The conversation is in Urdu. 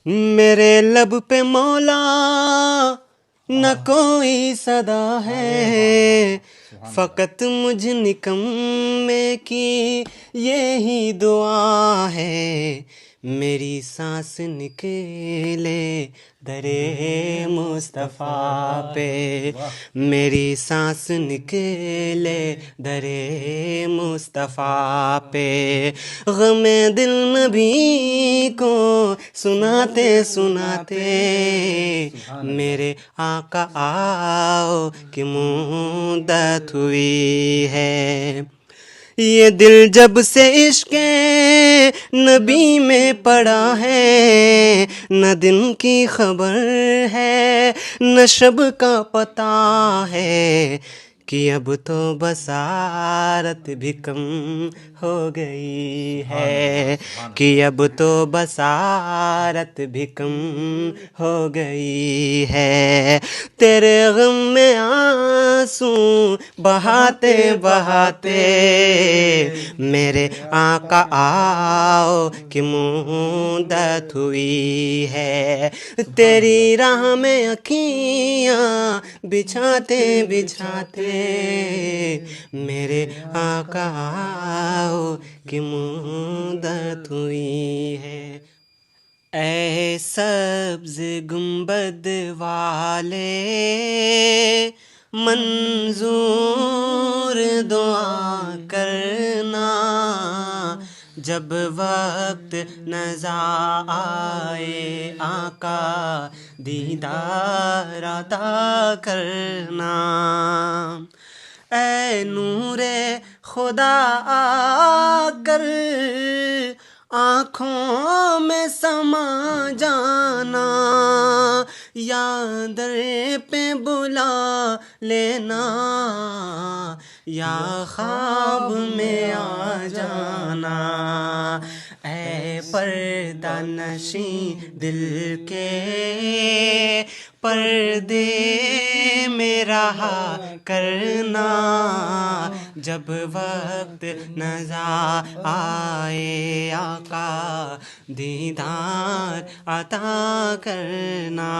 میرے لب پہ مولا نہ کوئی صدا ہے، فقط مجھ نکمے کی یہی دعا ہے، میری سانس نکلے در مصطفیٰ پہ، میری سانس نکلے در مصطفیٰ پہ، غم دل نبی کو سناتے سناتے میرے آقا آؤ کہ مدت ہوئی ہے، یہ دل جب سے عشق نبی میں پڑا ہے، نہ دن کی خبر ہے نہ شب کا پتہ ہے، کہ اب تو بصارت بھی کم ہو گئی ہے، کہ اب تو بصارت بھی کم ہو گئی ہے، تیرے غم میں آنسو بہاتے بہاتے میرے آقا آؤ کہ مدت ہوئی ہے، تیری راہ میں اکھیاں بچھاتے بچھاتے میرے آقا آؤ کہ مدت ہوئی ہے، اے سبز گنبد والے منظور دعا کرنا، جب وقت نظر آئے آقا دیدار عطا کرنا، اے نور خدا آ کر آنکھوں میں سما جانا، یا در پہ بلا لینا یا خواب میں آ جانا، اے پردہ نشیں دل کے پردے میں رہا کرنا، جب وقت نظر آئے آقا دیدار عطا کرنا۔